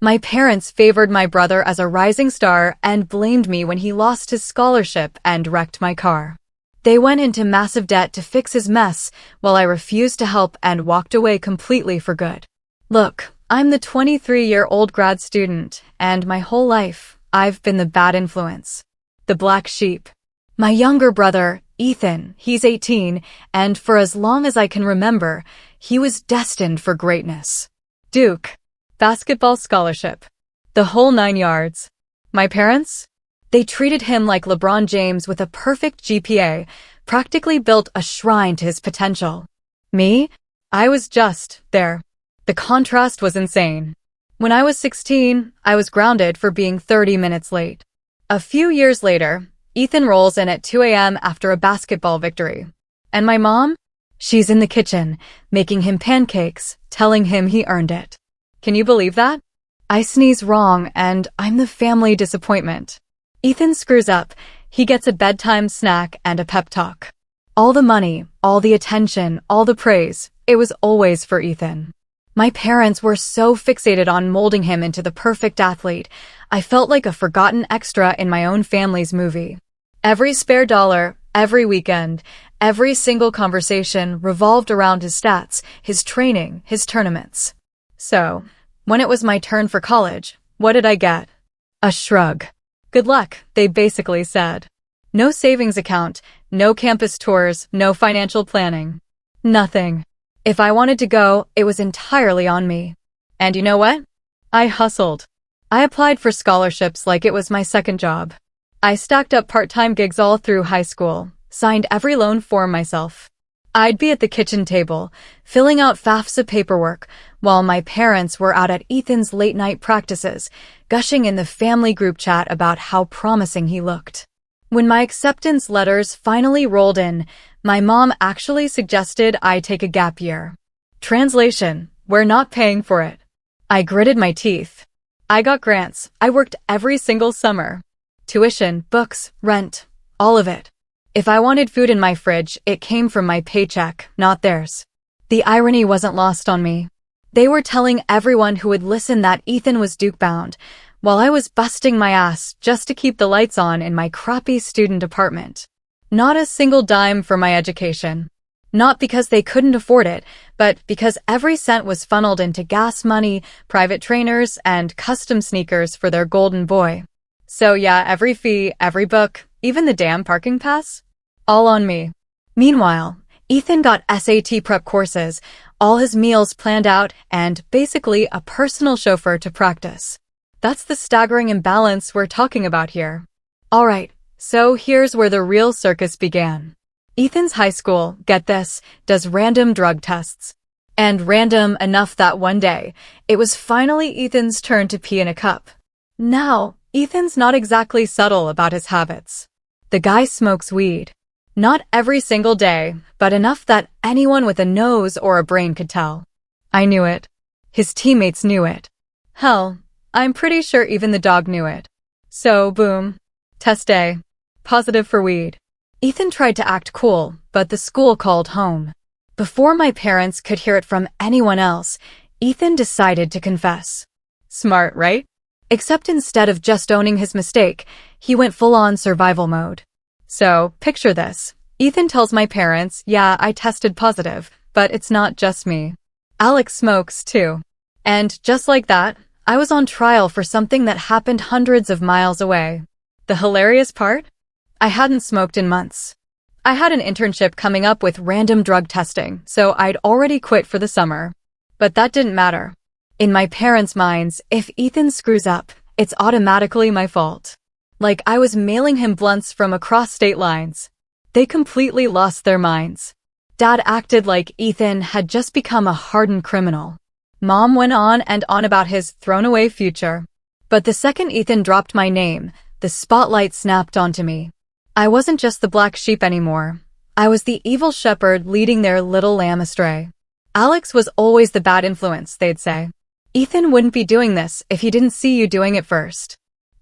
My parents favored my brother as a rising star and blamed me when he lost his scholarship and wrecked my car. They went into massive debt to fix his mess while I refused to help and walked away completely for good. Look, I'm the 23-year-old grad student, and my whole life, I've been the bad influence. The black sheep. My younger brother, Ethan, he's 18, and for as long as I can remember, he was destined for greatness. Duke. Basketball scholarship. The whole 9 yards. My parents? They treated him like LeBron James with a perfect GPA, practically built a shrine to his potential. Me? I was just there. The contrast was insane. When I was 16, I was grounded for being 30 minutes late. A few years later, Ethan rolls in at 2 a.m. after a basketball victory. And my mom? She's in the kitchen, making him pancakes, telling him he earned it. Can you believe that? I sneeze wrong, and I'm the family disappointment. Ethan screws up. He gets a bedtime snack and a pep talk. All the money, all the attention, all the praise, it was always for Ethan. My parents were so fixated on molding him into the perfect athlete, I felt like a forgotten extra in my own family's movie. Every spare dollar, every weekend, every single conversation revolved around his stats, his training, his tournaments. So, when it was my turn for college, what did I get? A shrug. Good luck, they basically said. No savings account, no campus tours, no financial planning. Nothing. If I wanted to go, it was entirely on me. And you know what? I hustled. I applied for scholarships like it was my second job. I stacked up part-time gigs all through high school, signed every loan form myself. I'd be at the kitchen table, filling out FAFSA paperwork, while my parents were out at Ethan's late-night practices, gushing in the family group chat about how promising he looked. When my acceptance letters finally rolled in, my mom actually suggested I take a gap year. Translation: we're not paying for it. I gritted my teeth. I got grants. I worked every single summer. Tuition, books, rent, all of it. If I wanted food in my fridge, it came from my paycheck, not theirs. The irony wasn't lost on me. They were telling everyone who would listen that Ethan was Duke-bound, while I was busting my ass just to keep the lights on in my crappy student apartment. Not a single dime for my education. Not because they couldn't afford it, but because every cent was funneled into gas money, private trainers, and custom sneakers for their golden boy. So yeah, every fee, every book, even the damn parking pass, all on me. Meanwhile, Ethan got SAT prep courses, all his meals planned out, and basically a personal chauffeur to practice. That's the staggering imbalance we're talking about here. Alright, so here's where the real circus began. Ethan's high school, get this, does random drug tests. And random enough that one day, it was finally Ethan's turn to pee in a cup. Now, Ethan's not exactly subtle about his habits. The guy smokes weed. Not every single day, but enough that anyone with a nose or a brain could tell. I knew it. His teammates knew it. Hell, I'm pretty sure even the dog knew it. So, boom. Test day. Positive for weed. Ethan tried to act cool, but the school called home. Before my parents could hear it from anyone else, Ethan decided to confess. Smart, right? Except instead of just owning his mistake, he went full-on survival mode. So, picture this. Ethan tells my parents, yeah, I tested positive, but it's not just me. Alex smokes too. And just like that, I was on trial for something that happened hundreds of miles away. The hilarious part? I hadn't smoked in months. I had an internship coming up with random drug testing, so I'd already quit for the summer. But that didn't matter. In my parents' minds, if Ethan screws up, it's automatically my fault. Like I was mailing him blunts from across state lines. They completely lost their minds. Dad acted like Ethan had just become a hardened criminal. Mom went on and on about his thrown-away future. But the second Ethan dropped my name, the spotlight snapped onto me. I wasn't just the black sheep anymore. I was the evil shepherd leading their little lamb astray. Alex was always the bad influence, they'd say. Ethan wouldn't be doing this if he didn't see you doing it first.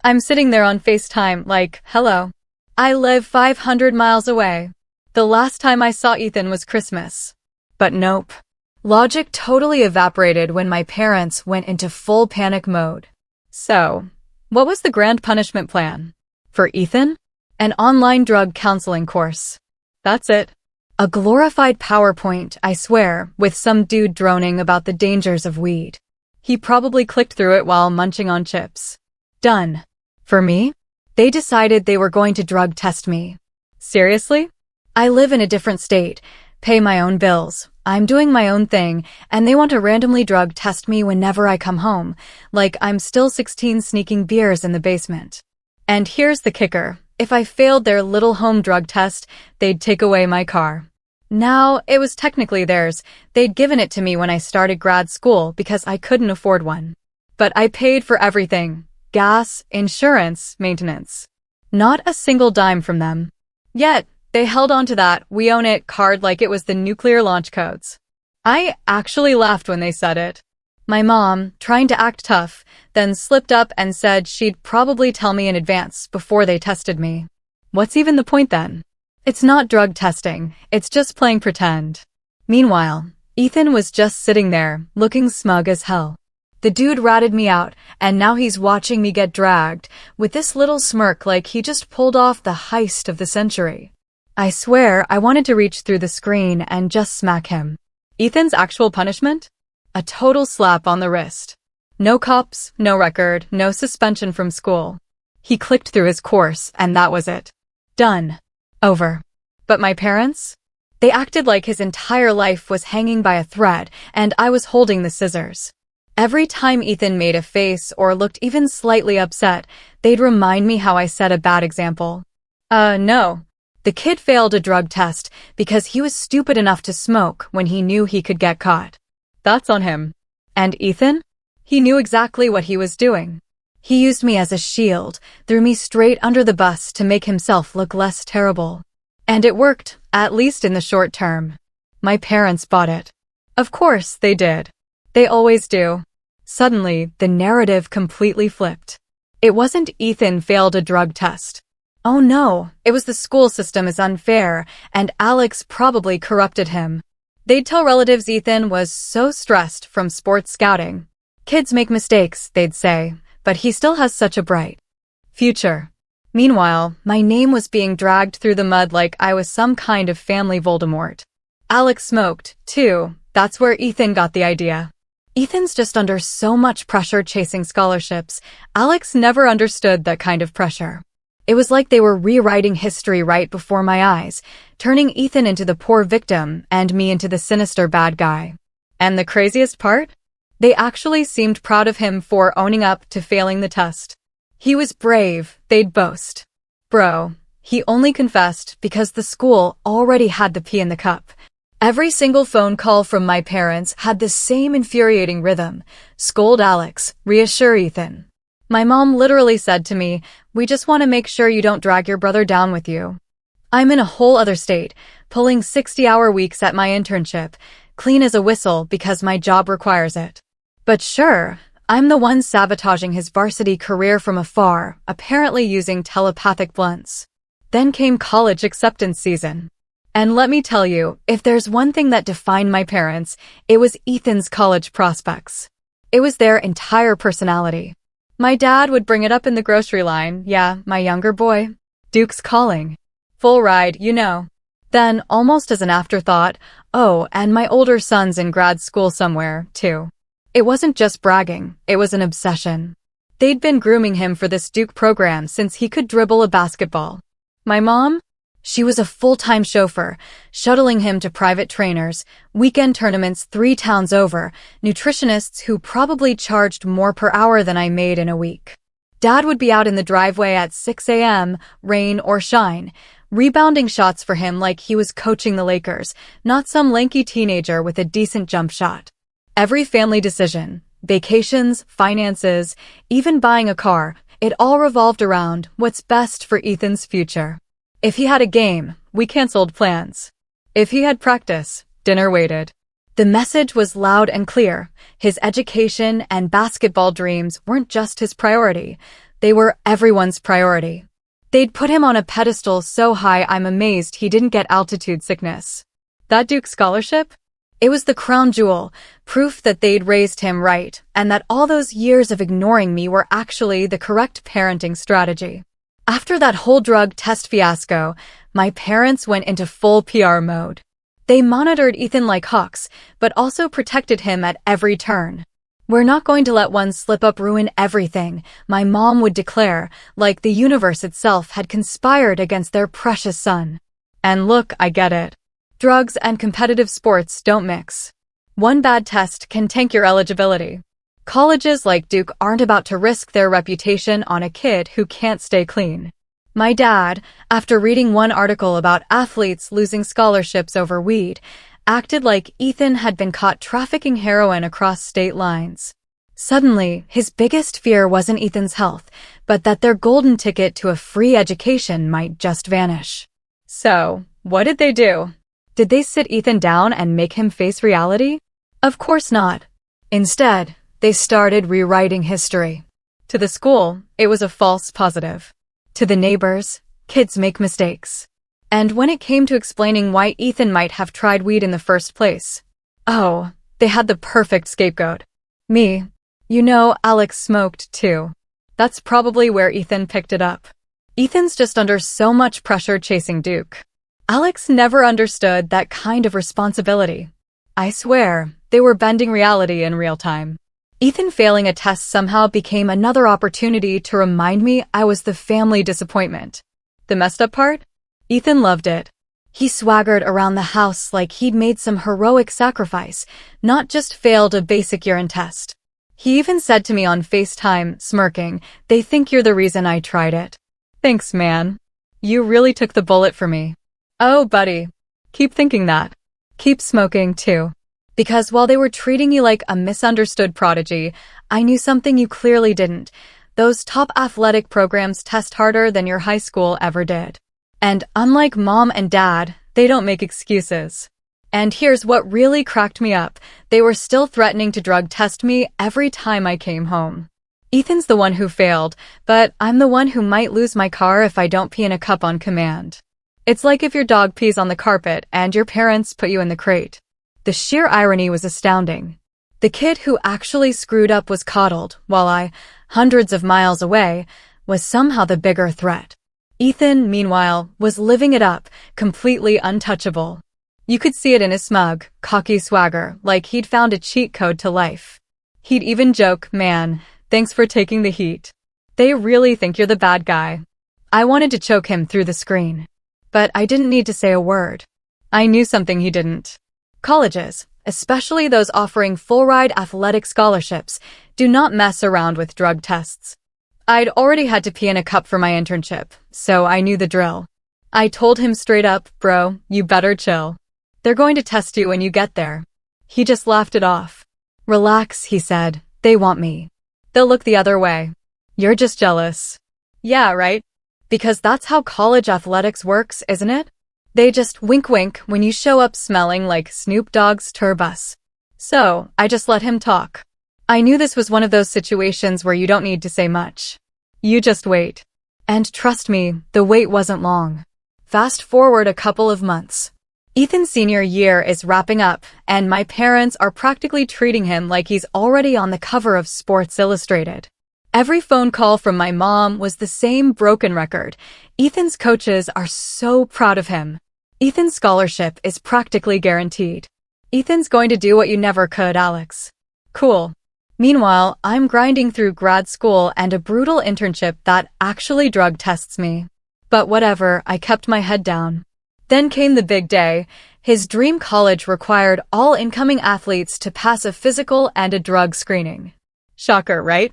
I'm sitting there on FaceTime like, hello. I live 500 miles away. The last time I saw Ethan was Christmas. But nope. Logic totally evaporated when my parents went into full panic mode. So, what was the grand punishment plan? For Ethan? An online drug counseling course. That's it. A glorified PowerPoint, I swear, with some dude droning about the dangers of weed. He probably clicked through it while munching on chips. Done. For me? They decided they were going to drug test me. Seriously? I live in a different state, pay my own bills, I'm doing my own thing, and they want to randomly drug test me whenever I come home, like I'm still 16 sneaking beers in the basement. And here's the kicker. If I failed their little home drug test, they'd take away my car. Now, it was technically theirs. They'd given it to me when I started grad school because I couldn't afford one. But I paid for everything. Gas, insurance, maintenance. Not a single dime from them. Yet, they held on to that "we own it" card like it was the nuclear launch codes. I actually laughed when they said it. My mom, trying to act tough, then slipped up and said she'd probably tell me in advance before they tested me. What's even the point then? It's not drug testing, it's just playing pretend. Meanwhile, Ethan was just sitting there, looking smug as hell. The dude ratted me out, and now he's watching me get dragged, with this little smirk like he just pulled off the heist of the century. I swear I wanted to reach through the screen and just smack him. Ethan's actual punishment? A total slap on the wrist. No cops, no record, no suspension from school. He clicked through his course, and that was it. Done. Over. But my parents? They acted like his entire life was hanging by a thread, and I was holding the scissors. Every time Ethan made a face or looked even slightly upset, they'd remind me how I set a bad example. No. The kid failed a drug test because he was stupid enough to smoke when he knew he could get caught. That's on him. And Ethan? He knew exactly what he was doing. He used me as a shield, threw me straight under the bus to make himself look less terrible. And it worked, at least in the short term. My parents bought it. Of course they did. They always do. Suddenly, the narrative completely flipped. It wasn't Ethan failed a drug test. Oh no, it was the school system is unfair, and Alex probably corrupted him. They'd tell relatives Ethan was so stressed from sports scouting. Kids make mistakes, they'd say, but he still has such a bright future. Meanwhile, my name was being dragged through the mud like I was some kind of family Voldemort. Alex smoked, too. That's where Ethan got the idea. Ethan's just under so much pressure chasing scholarships. Alex never understood that kind of pressure. It was like they were rewriting history right before my eyes, turning Ethan into the poor victim and me into the sinister bad guy. And the craziest part? They actually seemed proud of him for owning up to failing the test. He was brave, they'd boast. Bro, he only confessed because the school already had the pee in the cup. Every single phone call from my parents had the same infuriating rhythm. Scold Alex, reassure Ethan. My mom literally said to me, "We just want to make sure you don't drag your brother down with you." I'm in a whole other state, pulling 60-hour weeks at my internship, clean as a whistle because my job requires it. But sure, I'm the one sabotaging his varsity career from afar, apparently using telepathic blunts. Then came college acceptance season. And let me tell you, if there's one thing that defined my parents, it was Ethan's college prospects. It was their entire personality. My dad would bring it up in the grocery line. "Yeah, my younger boy. Duke's calling. Full ride, you know." Then, almost as an afterthought, "Oh, and my older son's in grad school somewhere, too." It wasn't just bragging, it was an obsession. They'd been grooming him for this Duke program since he could dribble a basketball. My mom? She was a full-time chauffeur, shuttling him to private trainers, weekend tournaments 3 towns over, nutritionists who probably charged more per hour than I made in a week. Dad would be out in the driveway at 6 a.m., rain or shine, rebounding shots for him like he was coaching the Lakers, not some lanky teenager with a decent jump shot. Every family decision, vacations, finances, even buying a car, it all revolved around what's best for Ethan's future. If he had a game, we canceled plans. If he had practice, dinner waited. The message was loud and clear. His education and basketball dreams weren't just his priority. They were everyone's priority. They'd put him on a pedestal so high I'm amazed he didn't get altitude sickness. That Duke scholarship? It was the crown jewel, proof that they'd raised him right, and that all those years of ignoring me were actually the correct parenting strategy. After that whole drug test fiasco, my parents went into full PR mode. They monitored Ethan like hawks, but also protected him at every turn. "We're not going to let one slip-up ruin everything," my mom would declare, like the universe itself had conspired against their precious son. And look, I get it. Drugs and competitive sports don't mix. One bad test can tank your eligibility. Colleges like Duke aren't about to risk their reputation on a kid who can't stay clean. My dad, after reading one article about athletes losing scholarships over weed, acted like Ethan had been caught trafficking heroin across state lines. Suddenly, his biggest fear wasn't Ethan's health, but that their golden ticket to a free education might just vanish. So, what did they do? Did they sit Ethan down and make him face reality? Of course not. Instead, they started rewriting history. To the school, it was a false positive. To the neighbors, kids make mistakes. And when it came to explaining why Ethan might have tried weed in the first place, oh, they had the perfect scapegoat. Me. You know, Alex smoked too. That's probably where Ethan picked it up. Ethan's just under so much pressure chasing Duke. Alex never understood that kind of responsibility. I swear, they were bending reality in real time. Ethan failing a test somehow became another opportunity to remind me I was the family disappointment. The messed up part? Ethan loved it. He swaggered around the house like he'd made some heroic sacrifice, not just failed a basic urine test. He even said to me on FaceTime, smirking, "They think you're the reason I tried it." Thanks, man. You really took the bullet for me. Oh, buddy. Keep thinking that. Keep smoking, too. Because while they were treating you like a misunderstood prodigy, I knew something you clearly didn't. Those top athletic programs test harder than your high school ever did. And unlike mom and dad, they don't make excuses. And here's what really cracked me up. They were still threatening to drug test me every time I came home. Ethan's the one who failed, but I'm the one who might lose my car if I don't pee in a cup on command. It's like if your dog pees on the carpet and your parents put you in the crate. The sheer irony was astounding. The kid who actually screwed up was coddled, while I, hundreds of miles away, was somehow the bigger threat. Ethan, meanwhile, was living it up, completely untouchable. You could see it in his smug, cocky swagger, like he'd found a cheat code to life. He'd even joke, "Man, thanks for taking the heat. They really think you're the bad guy." I wanted to choke him through the screen. But I didn't need to say a word. I knew something he didn't. Colleges, especially those offering full-ride athletic scholarships, do not mess around with drug tests. I'd already had to pee in a cup for my internship, so I knew the drill. I told him straight up, "Bro, you better chill. They're going to test you when you get there." He just laughed it off. "Relax," he said. "They want me. They'll look the other way. You're just jealous." Yeah, right? Because that's how college athletics works, isn't it? They just wink-wink when you show up smelling like Snoop Dogg's tour bus. So, I just let him talk. I knew this was one of those situations where you don't need to say much. You just wait. And trust me, the wait wasn't long. Fast forward a couple of months. Ethan's senior year is wrapping up, and my parents are practically treating him like he's already on the cover of Sports Illustrated. Every phone call from my mom was the same broken record. Ethan's coaches are so proud of him. Ethan's scholarship is practically guaranteed. Ethan's going to do what you never could, Alex. Cool. Meanwhile, I'm grinding through grad school and a brutal internship that actually drug tests me. But whatever, I kept my head down. Then came the big day. His dream college required all incoming athletes to pass a physical and a drug screening. Shocker, right?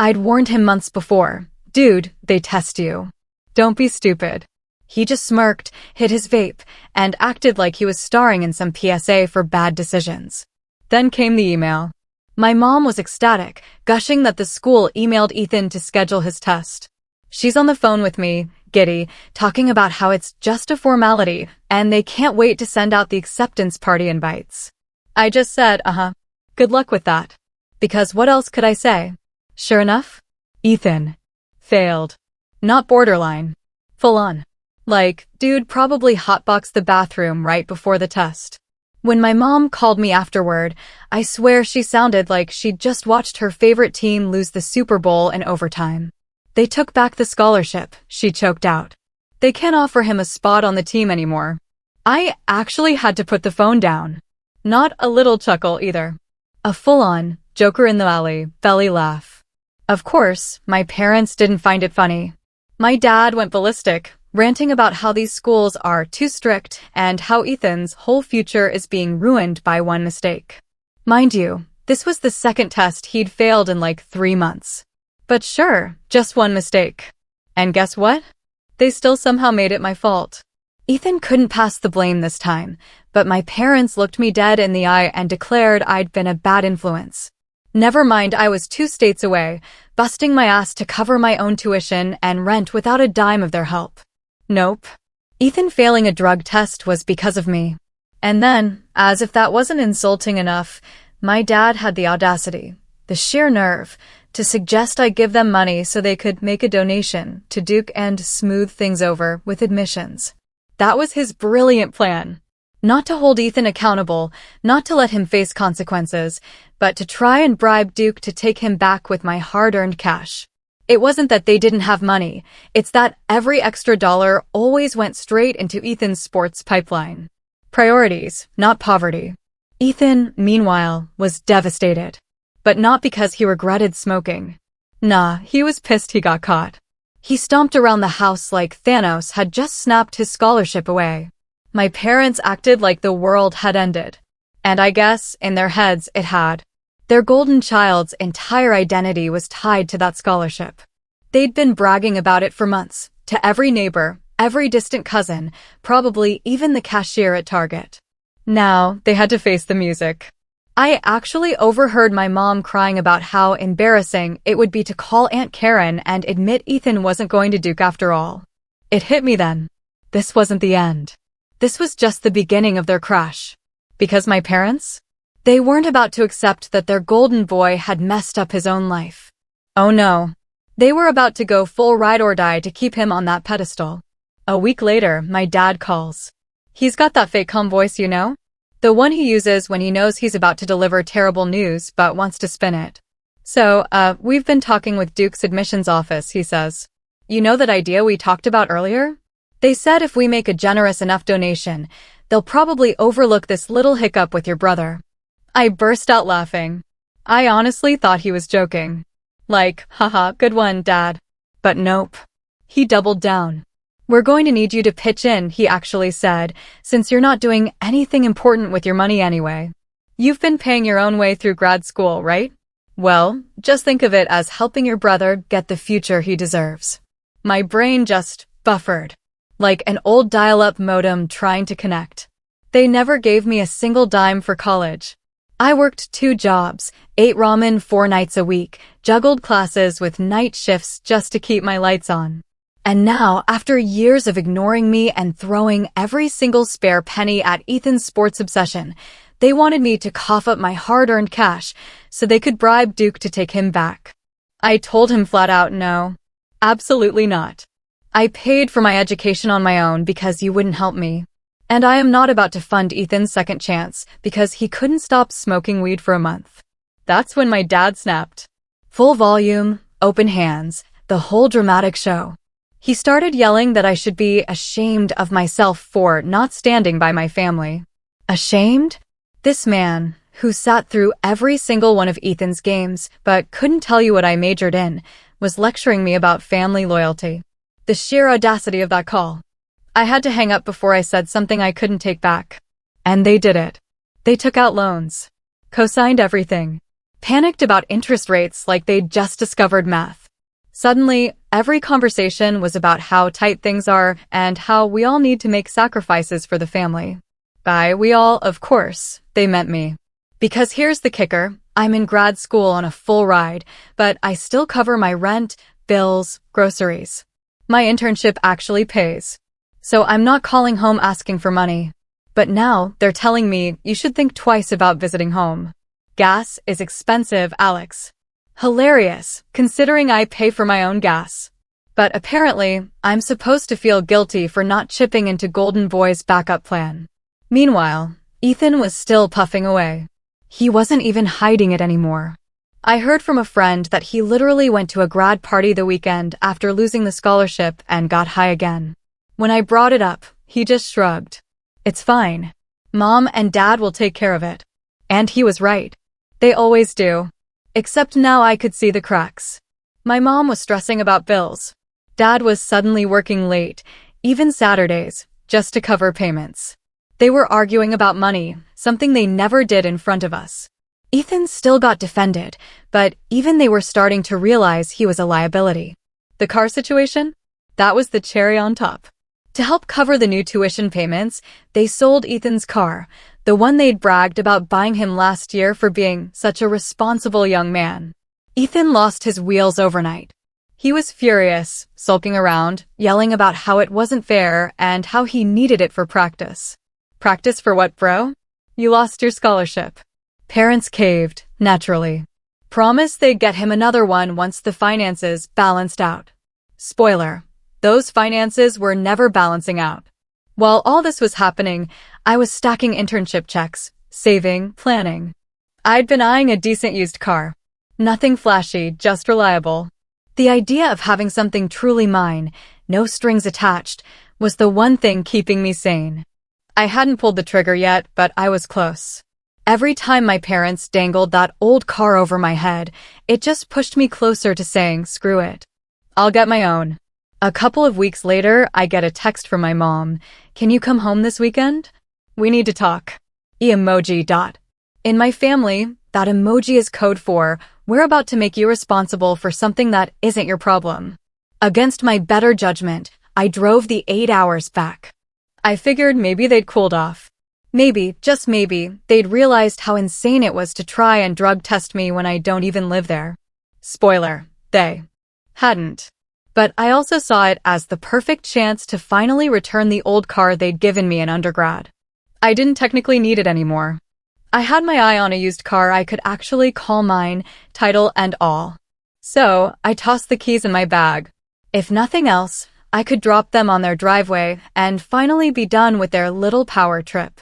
I'd warned him months before. "Dude, they test you. Don't be stupid." He just smirked, hit his vape, and acted like he was starring in some PSA for bad decisions. Then came the email. My mom was ecstatic, gushing that the school emailed Ethan to schedule his test. She's on the phone with me, giddy, talking about how it's just a formality, and they can't wait to send out the acceptance party invites. I just said, good luck with that. Because what else could I say? Sure enough, Ethan failed. Not borderline. Full on. Like, dude probably hotboxed the bathroom right before the test. When my mom called me afterward, I swear she sounded like she'd just watched her favorite team lose the Super Bowl in overtime. They took back the scholarship, she choked out. They can't offer him a spot on the team anymore. I actually had to put the phone down. Not a little chuckle either. A full-on, Joker in the alley, belly laugh. Of course, my parents didn't find it funny. My dad went ballistic, ranting about how these schools are too strict and how Ethan's whole future is being ruined by one mistake. Mind you, this was the second test he'd failed in like 3 months. But sure, just one mistake. And guess what? They still somehow made it my fault. Ethan couldn't pass the blame this time, but my parents looked me dead in the eye and declared I'd been a bad influence. Never mind, I was 2 states away, busting my ass to cover my own tuition and rent without a dime of their help. Nope. Ethan failing a drug test was because of me. And then, as if that wasn't insulting enough, my dad had the audacity, the sheer nerve, to suggest I give them money so they could make a donation to Duke and smooth things over with admissions. That was his brilliant plan. Not to hold Ethan accountable, not to let him face consequences, but to try and bribe Duke to take him back with my hard-earned cash. It wasn't that they didn't have money, it's that every extra dollar always went straight into Ethan's sports pipeline. Priorities, not poverty. Ethan, meanwhile, was devastated. But not because he regretted smoking. Nah, he was pissed he got caught. He stomped around the house like Thanos had just snapped his scholarship away. My parents acted like the world had ended. And I guess, in their heads, it had. Their golden child's entire identity was tied to that scholarship. They'd been bragging about it for months, to every neighbor, every distant cousin, probably even the cashier at Target. Now, they had to face the music. I actually overheard my mom crying about how embarrassing it would be to call Aunt Karen and admit Ethan wasn't going to Duke after all. It hit me then. This wasn't the end. This was just the beginning of their crash. Because my parents? They weren't about to accept that their golden boy had messed up his own life. Oh no. They were about to go full ride or die to keep him on that pedestal. A week later, my dad calls. He's got that fake calm voice, you know? The one he uses when he knows he's about to deliver terrible news but wants to spin it. So, we've been talking with Duke's admissions office, he says. You know that idea we talked about earlier? They said if we make a generous enough donation, they'll probably overlook this little hiccup with your brother. I burst out laughing. I honestly thought he was joking. Like, haha, good one, Dad. But nope. He doubled down. We're going to need you to pitch in, he actually said, since you're not doing anything important with your money anyway. You've been paying your own way through grad school, right? Well, just think of it as helping your brother get the future he deserves. My brain just buffered. Like an old dial-up modem trying to connect. They never gave me a single dime for college. I worked 2 jobs, ate ramen 4 nights a week, juggled classes with night shifts just to keep my lights on. And now, after years of ignoring me and throwing every single spare penny at Ethan's sports obsession, they wanted me to cough up my hard-earned cash so they could bribe Duke to take him back. I told him flat out no. Absolutely not. I paid for my education on my own because you wouldn't help me. And I am not about to fund Ethan's second chance because he couldn't stop smoking weed for a month. That's when my dad snapped. Full volume, open hands, the whole dramatic show. He started yelling that I should be ashamed of myself for not standing by my family. Ashamed? This man, who sat through every single one of Ethan's games but couldn't tell you what I majored in, was lecturing me about family loyalty. The sheer audacity of that call. I had to hang up before I said something I couldn't take back. And they did it. They took out loans. Co-signed everything. Panicked about interest rates like they'd just discovered math. Suddenly, every conversation was about how tight things are and how we all need to make sacrifices for the family. By we all, of course, they meant me. Because here's the kicker, I'm in grad school on a full ride, but I still cover my rent, bills, groceries. My internship actually pays. So I'm not calling home asking for money. But now, they're telling me you should think twice about visiting home. Gas is expensive, Alex. Hilarious, considering I pay for my own gas. But apparently, I'm supposed to feel guilty for not chipping into Golden Boy's backup plan. Meanwhile, Ethan was still puffing away. He wasn't even hiding it anymore. I heard from a friend that he literally went to a grad party the weekend after losing the scholarship and got high again. When I brought it up, he just shrugged. It's fine. Mom and Dad will take care of it. And he was right. They always do. Except now I could see the cracks. My mom was stressing about bills. Dad was suddenly working late, even Saturdays, just to cover payments. They were arguing about money, something they never did in front of us. Ethan still got defended, but even they were starting to realize he was a liability. The car situation? That was the cherry on top. To help cover the new tuition payments, they sold Ethan's car, the one they'd bragged about buying him last year for being such a responsible young man. Ethan lost his wheels overnight. He was furious, sulking around, yelling about how it wasn't fair and how he needed it for practice. Practice for what, bro? You lost your scholarship. Parents caved, naturally. Promised they'd get him another one once the finances balanced out. Spoiler, those finances were never balancing out. While all this was happening, I was stacking internship checks, saving, planning. I'd been eyeing a decent used car. Nothing flashy, just reliable. The idea of having something truly mine, no strings attached, was the one thing keeping me sane. I hadn't pulled the trigger yet, but I was close. Every time my parents dangled that old car over my head, it just pushed me closer to saying, screw it. I'll get my own. A couple of weeks later, I get a text from my mom. Can you come home this weekend? We need to talk. Emoji. In my family, that emoji is code for, we're about to make you responsible for something that isn't your problem. Against my better judgment, I drove the 8 hours back. I figured maybe they'd cooled off. Maybe, just maybe, they'd realized how insane it was to try and drug test me when I don't even live there. Spoiler, they hadn't. But I also saw it as the perfect chance to finally return the old car they'd given me in undergrad. I didn't technically need it anymore. I had my eye on a used car I could actually call mine, title and all. So, I tossed the keys in my bag. If nothing else, I could drop them on their driveway and finally be done with their little power trip.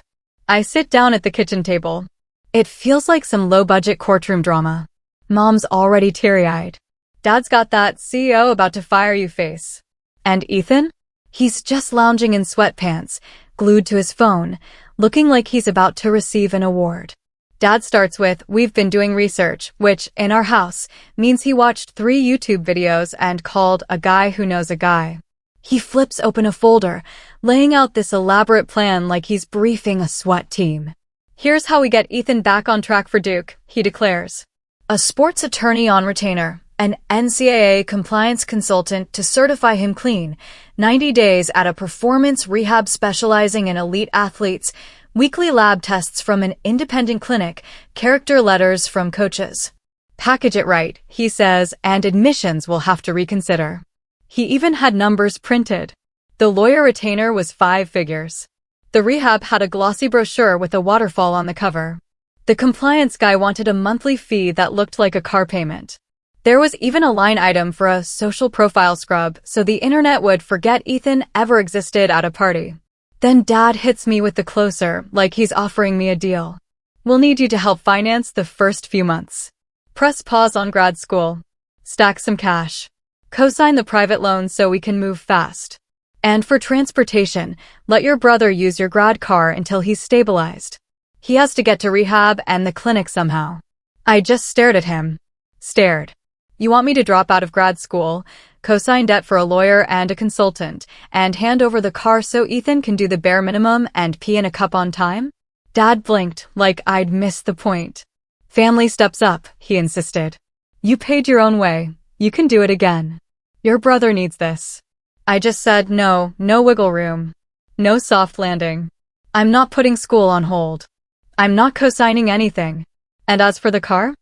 I sit down at the kitchen table. It feels like some low-budget courtroom drama. Mom's already teary-eyed. Dad's got that CEO about to fire you face. And Ethan? He's just lounging in sweatpants, glued to his phone, looking like he's about to receive an award. Dad starts with, we've been doing research, which, in our house, means he watched 3 YouTube videos and called a guy who knows a guy. He flips open a folder, laying out this elaborate plan like he's briefing a SWAT team. Here's how we get Ethan back on track for Duke, he declares. A sports attorney on retainer, an NCAA compliance consultant to certify him clean, 90 days at a performance rehab specializing in elite athletes, weekly lab tests from an independent clinic, character letters from coaches. Package it right, he says, and admissions will have to reconsider. He even had numbers printed. The lawyer retainer was 5 figures. The rehab had a glossy brochure with a waterfall on the cover. The compliance guy wanted a monthly fee that looked like a car payment. There was even a line item for a social profile scrub so the internet would forget Ethan ever existed at a party. Then Dad hits me with the closer, like he's offering me a deal. We'll need you to help finance the first few months. Press pause on grad school. Stack some cash. Co-sign the private loan so we can move fast. And for transportation, let your brother use your grad car until he's stabilized. He has to get to rehab and the clinic somehow. I just stared at him. Stared. You want me to drop out of grad school, co-sign debt for a lawyer and a consultant, and hand over the car so Ethan can do the bare minimum and pee in a cup on time? Dad blinked, like I'd missed the point. Family steps up, he insisted. You paid your own way. You can do it again. Your brother needs this. I just said no wiggle room. No soft landing. I'm not putting school on hold. I'm not co-signing anything. And as for the car?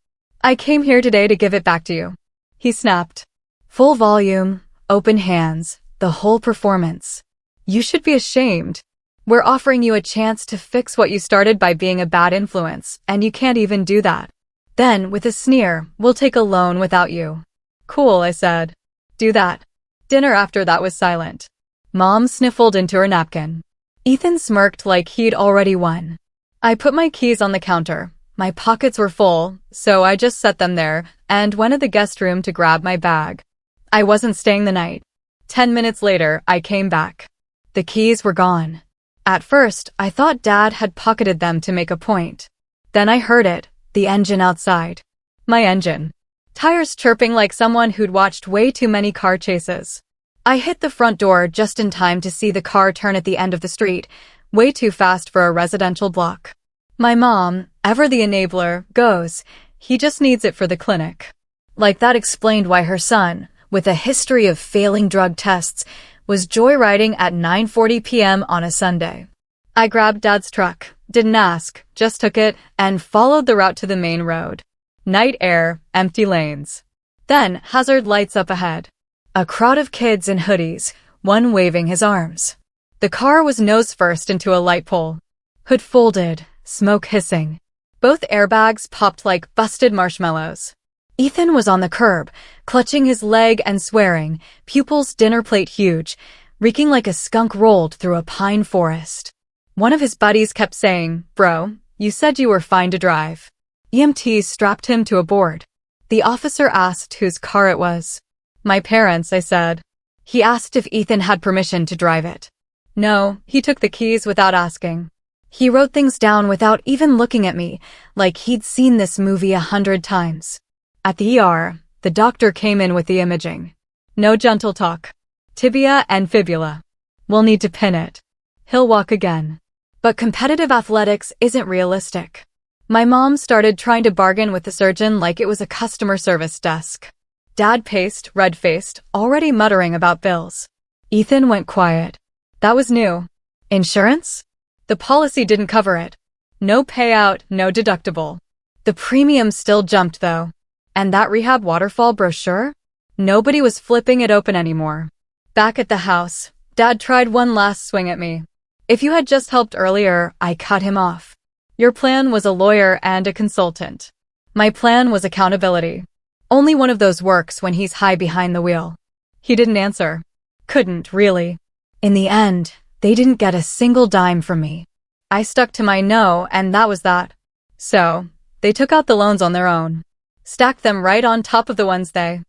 I came here today to give it back to you. He snapped. Full volume, open hands, the whole performance. You should be ashamed. We're offering you a chance to fix what you started by being a bad influence, and you can't even do that. Then, with a sneer, we'll take a loan without you. Cool, I said. Do that. Dinner after that was silent. Mom sniffled into her napkin. Ethan smirked like he'd already won. I put my keys on the counter. My pockets were full, so I just set them there and went to the guest room to grab my bag. I wasn't staying the night. 10 minutes later, I came back. The keys were gone. At first, I thought Dad had pocketed them to make a point. Then I heard it, the engine outside. My engine. Tires chirping like someone who'd watched way too many car chases. I hit the front door just in time to see the car turn at the end of the street, way too fast for a residential block. My mom, ever the enabler, goes, "He just needs it for the clinic." Like that explained why her son, with a history of failing drug tests, was joyriding at 9:40 p.m. on a Sunday. I grabbed Dad's truck, didn't ask, just took it, and followed the route to the main road. Night air, empty lanes. Then, hazard lights up ahead. A crowd of kids in hoodies, one waving his arms. The car was nose first into a light pole. Hood folded, smoke hissing. Both airbags popped like busted marshmallows. Ethan was on the curb, clutching his leg and swearing, pupils dinner plate huge, reeking like a skunk rolled through a pine forest. One of his buddies kept saying, "Bro, you said you were fine to drive." EMTs strapped him to a board. The officer asked whose car it was. "My parents," I said. He asked if Ethan had permission to drive it. No, he took the keys without asking. He wrote things down without even looking at me, like he'd seen this movie 100 times. At the ER, the doctor came in with the imaging. No gentle talk. Tibia and fibula. We'll need to pin it. He'll walk again. But competitive athletics isn't realistic. My mom started trying to bargain with the surgeon like it was a customer service desk. Dad paced, red-faced, already muttering about bills. Ethan went quiet. That was new. Insurance? The policy didn't cover it. No payout, no deductible. The premium still jumped though. And that rehab waterfall brochure? Nobody was flipping it open anymore. Back at the house, Dad tried one last swing at me. If you had just helped earlier, I cut him off. Your plan was a lawyer and a consultant. My plan was accountability. Only one of those works when he's high behind the wheel. He didn't answer. Couldn't, really. In the end, they didn't get a single dime from me. I stuck to my no, and that was that. So, they took out the loans on their own. Stacked them right on top of the ones they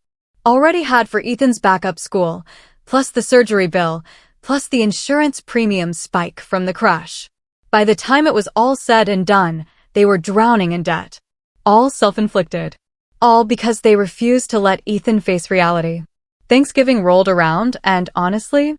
already had for Ethan's backup school, plus the surgery bill, plus the insurance premium spike from the crash. By the time it was all said and done, they were drowning in debt. All self-inflicted. All because they refused to let Ethan face reality. Thanksgiving rolled around, and honestly,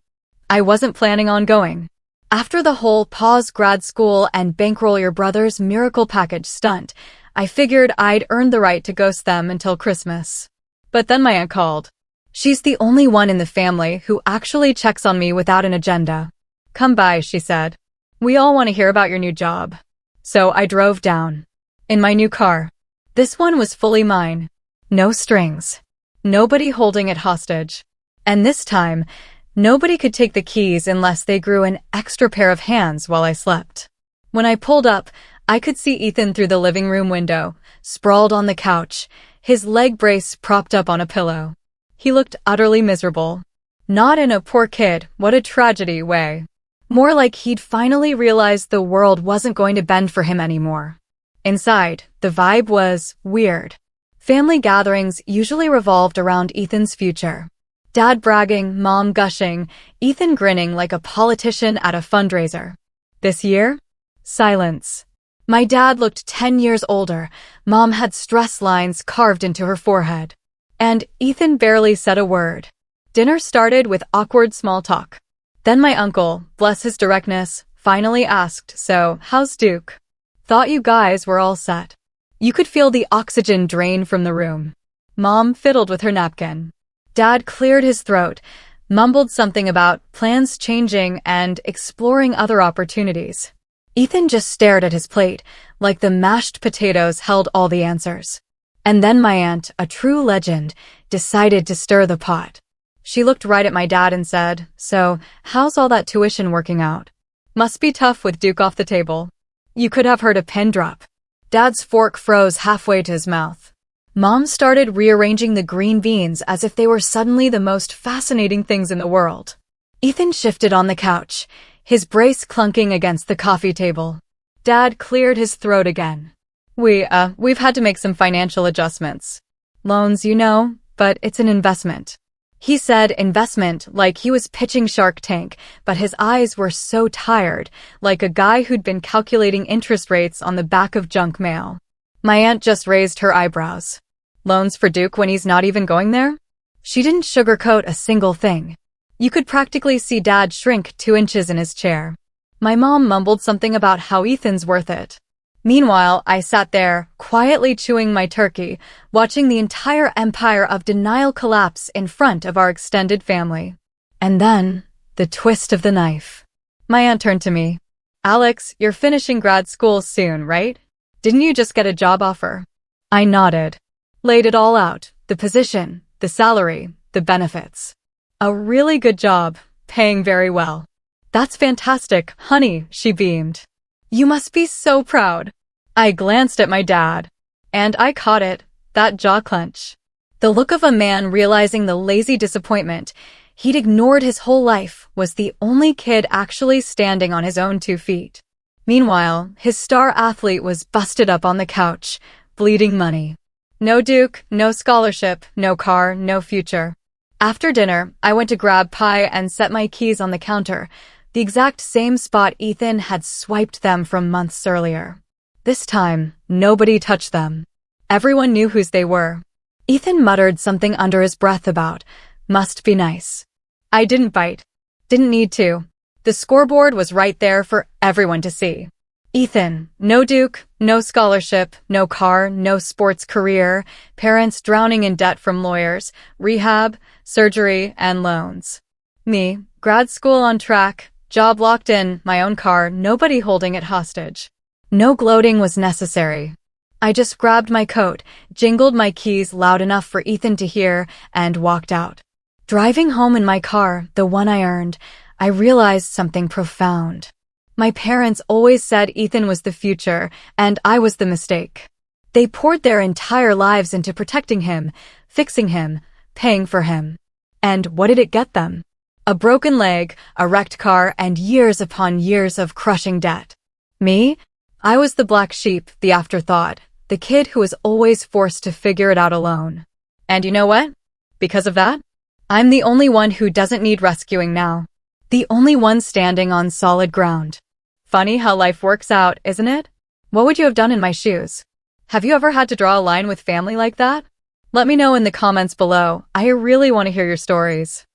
I wasn't planning on going. After the whole pause grad school and bankroll your brother's miracle package stunt, I figured I'd earned the right to ghost them until Christmas. But then my aunt called. She's the only one in the family who actually checks on me without an agenda. "Come by," she said. "We all want to hear about your new job." So I drove down. In my new car. This one was fully mine. No strings. Nobody holding it hostage. And this time, nobody could take the keys unless they grew an extra pair of hands while I slept. When I pulled up, I could see Ethan through the living room window, sprawled on the couch, his leg brace propped up on a pillow. He looked utterly miserable. Not in a poor kid, what a tragedy way. More like he'd finally realized the world wasn't going to bend for him anymore. Inside, the vibe was weird. Family gatherings usually revolved around Ethan's future. Dad bragging, Mom gushing, Ethan grinning like a politician at a fundraiser. This year? Silence. My dad looked 10 years older. Mom had stress lines carved into her forehead. And Ethan barely said a word. Dinner started with awkward small talk. Then my uncle, bless his directness, finally asked, "So, how's Duke?" "Thought you guys were all set." You could feel the oxygen drain from the room. Mom fiddled with her napkin. Dad cleared his throat, mumbled something about plans changing and exploring other opportunities. Ethan just stared at his plate, like the mashed potatoes held all the answers. And then my aunt, a true legend, decided to stir the pot. She looked right at my dad and said, "So, how's all that tuition working out?" "Must be tough with Duke off the table." You could have heard a pin drop. Dad's fork froze halfway to his mouth. Mom started rearranging the green beans as if they were suddenly the most fascinating things in the world. Ethan shifted on the couch, his brace clunking against the coffee table. Dad cleared his throat again. We've had to make some financial adjustments. Loans, you know, but it's an investment. He said investment like he was pitching Shark Tank, but his eyes were so tired, like a guy who'd been calculating interest rates on the back of junk mail. My aunt just raised her eyebrows. Loans for Duke when he's not even going there? She didn't sugarcoat a single thing. You could practically see Dad shrink 2 inches in his chair. My mom mumbled something about how Ethan's worth it. Meanwhile, I sat there, quietly chewing my turkey, watching the entire empire of denial collapse in front of our extended family. And then, the twist of the knife. My aunt turned to me. Alex, you're finishing grad school soon, right? Didn't you just get a job offer? I nodded. Laid it all out, the position, the salary, the benefits. A really good job, paying very well. That's fantastic, honey, she beamed. You must be so proud. I glanced at my dad, and I caught it, that jaw clench. The look of a man realizing the lazy disappointment he'd ignored his whole life was the only kid actually standing on his own 2 feet. Meanwhile, his star athlete was busted up on the couch, bleeding money. No Duke, no scholarship, no car, no future. After dinner, I went to grab pie and set my keys on the counter, the exact same spot Ethan had swiped them from months earlier. This time, nobody touched them. Everyone knew whose they were. Ethan muttered something under his breath about, must be nice. I didn't bite. Didn't need to. The scoreboard was right there for everyone to see. Ethan, no Duke, no scholarship, no car, no sports career, parents drowning in debt from lawyers, rehab, surgery, and loans. Me, grad school on track, job locked in, my own car, nobody holding it hostage. No gloating was necessary. I just grabbed my coat, jingled my keys loud enough for Ethan to hear, and walked out. Driving home in my car, the one I earned, I realized something profound. My parents always said Ethan was the future, and I was the mistake. They poured their entire lives into protecting him, fixing him, paying for him. And what did it get them? A broken leg, a wrecked car, and years upon years of crushing debt. Me? I was the black sheep, the afterthought, the kid who was always forced to figure it out alone. And you know what? Because of that, I'm the only one who doesn't need rescuing now. The only one standing on solid ground. Funny how life works out, isn't it? What would you have done in my shoes? Have you ever had to draw a line with family like that? Let me know in the comments below. I really want to hear your stories.